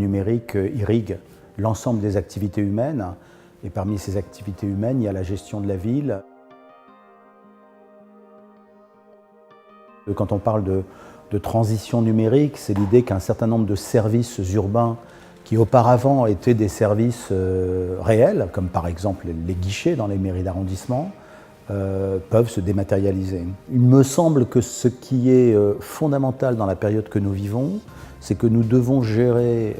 numérique irrigue l'ensemble des activités humaines. Et parmi ces activités humaines, il y a la gestion de la ville. Quand on parle de transition numérique, c'est l'idée qu'un certain nombre de services urbains qui auparavant étaient des services réels, comme par exemple les guichets dans les mairies d'arrondissement, peuvent se dématérialiser. Il me semble que ce qui est fondamental dans la période que nous vivons, c'est que nous devons gérer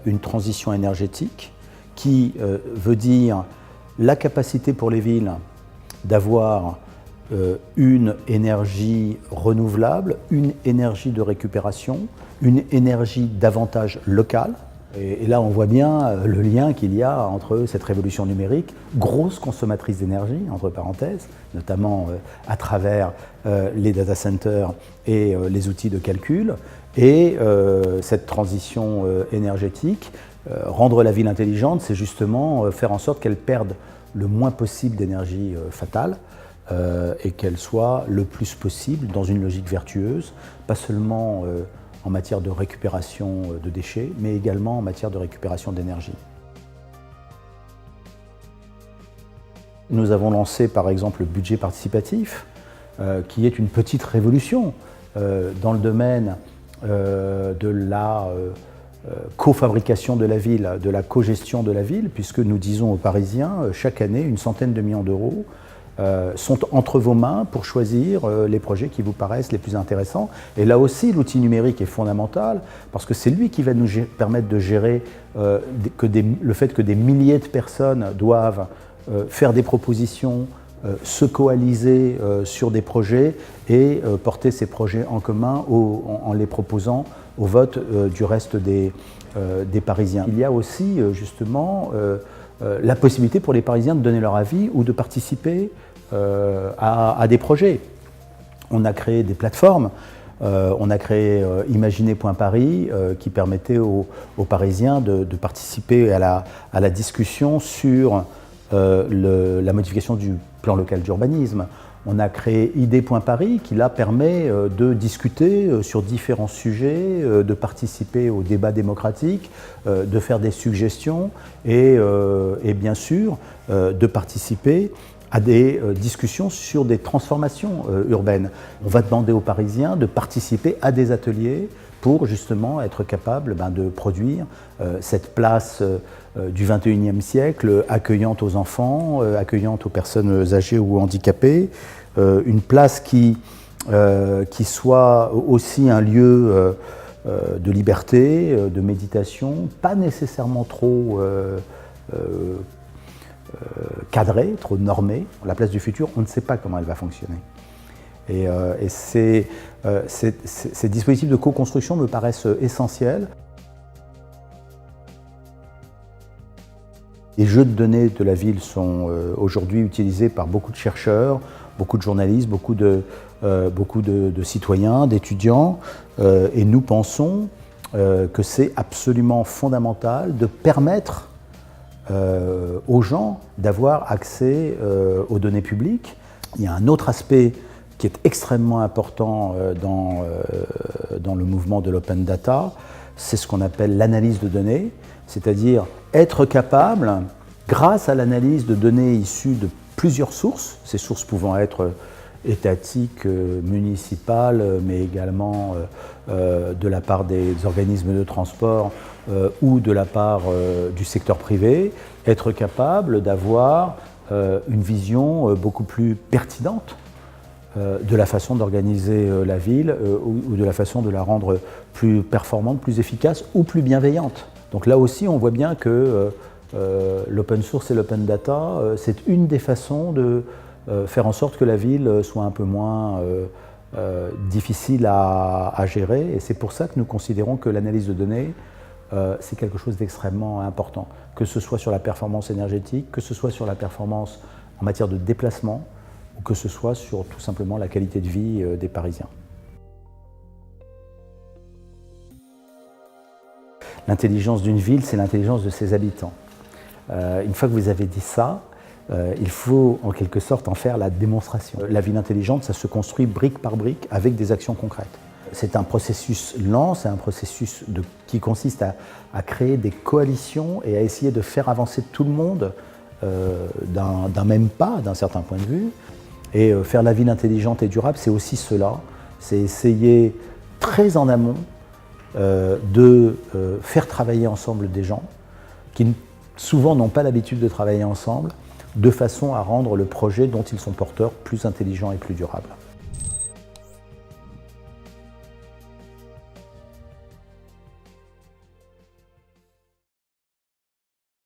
une transition énergétique qui veut dire la capacité pour les villes d'avoir une énergie renouvelable, une énergie de récupération, une énergie davantage locale. Et là, on voit bien le lien qu'il y a entre cette révolution numérique, grosse consommatrice d'énergie, entre parenthèses, notamment à travers les data centers et les outils de calcul, et cette transition énergétique. Rendre la ville intelligente, c'est justement faire en sorte qu'elle perde le moins possible d'énergie fatale et qu'elle soit le plus possible dans une logique vertueuse, pas seulement en matière de récupération de déchets, mais également en matière de récupération d'énergie. Nous avons lancé par exemple le budget participatif, qui est une petite révolution dans le domaine de la cofabrication de la ville, de la cogestion de la ville, puisque nous disons aux Parisiens, chaque année, une centaine de millions d'euros sont entre vos mains pour choisir les projets qui vous paraissent les plus intéressants. Et là aussi, l'outil numérique est fondamental parce que c'est lui qui va nous permettre de gérer le fait que des milliers de personnes doivent faire des propositions, se coaliser sur des projets et porter ces projets en commun en les proposant au vote du reste des Parisiens. Il y a aussi justement la possibilité pour les Parisiens de donner leur avis ou de participer à des projets. On a créé des plateformes, on a créé Imaginez.Paris qui permettait aux Parisiens de participer à la discussion sur la modification du plan local d'urbanisme. On a créé Idées.Paris qui là permet de discuter sur différents sujets, de participer au débat démocratique, de faire des suggestions et bien sûr de participer à des discussions sur des transformations urbaines. On va demander aux Parisiens de participer à des ateliers pour justement être capable de produire cette place du XXIe siècle accueillante aux enfants, accueillante aux personnes âgées ou handicapées, une place qui soit aussi un lieu de liberté, de méditation, pas nécessairement trop cadrée, trop normée. La place du futur, on ne sait pas comment elle va fonctionner. Et ces dispositifs de co-construction me paraissent essentiels. Les jeux de données de la ville sont aujourd'hui utilisés par beaucoup de chercheurs, beaucoup de journalistes, beaucoup de citoyens, d'étudiants. Et nous pensons que c'est absolument fondamental de permettre aux gens d'avoir accès aux données publiques. Il y a un autre aspect qui est extrêmement important dans le mouvement de l'open data, c'est ce qu'on appelle l'analyse de données, c'est-à-dire être capable, grâce à l'analyse de données issues de plusieurs sources, ces sources pouvant être étatiques, municipales, mais également de la part des organismes de transport ou de la part du secteur privé, être capable d'avoir une vision beaucoup plus pertinente de la façon d'organiser la ville ou de la façon de la rendre plus performante, plus efficace ou plus bienveillante. Donc là aussi, on voit bien que l'open source et l'open data, c'est une des façons de faire en sorte que la ville soit un peu moins difficile à gérer. Et c'est pour ça que nous considérons que l'analyse de données, c'est quelque chose d'extrêmement important. Que ce soit sur la performance énergétique, que ce soit sur la performance en matière de déplacement, ou que ce soit sur tout simplement la qualité de vie des Parisiens. L'intelligence d'une ville, c'est l'intelligence de ses habitants. Une fois que vous avez dit ça, il faut en quelque sorte en faire la démonstration. La ville intelligente, ça se construit brique par brique avec des actions concrètes. c'est un processus lent, c'est un processus qui consiste à créer des coalitions et à essayer de faire avancer tout le monde d'un même pas, d'un certain point de vue. Et faire la ville intelligente et durable, c'est aussi cela. C'est essayer très en amont de faire travailler ensemble des gens qui souvent n'ont pas l'habitude de travailler ensemble, de façon à rendre le projet dont ils sont porteurs plus intelligent et plus durable.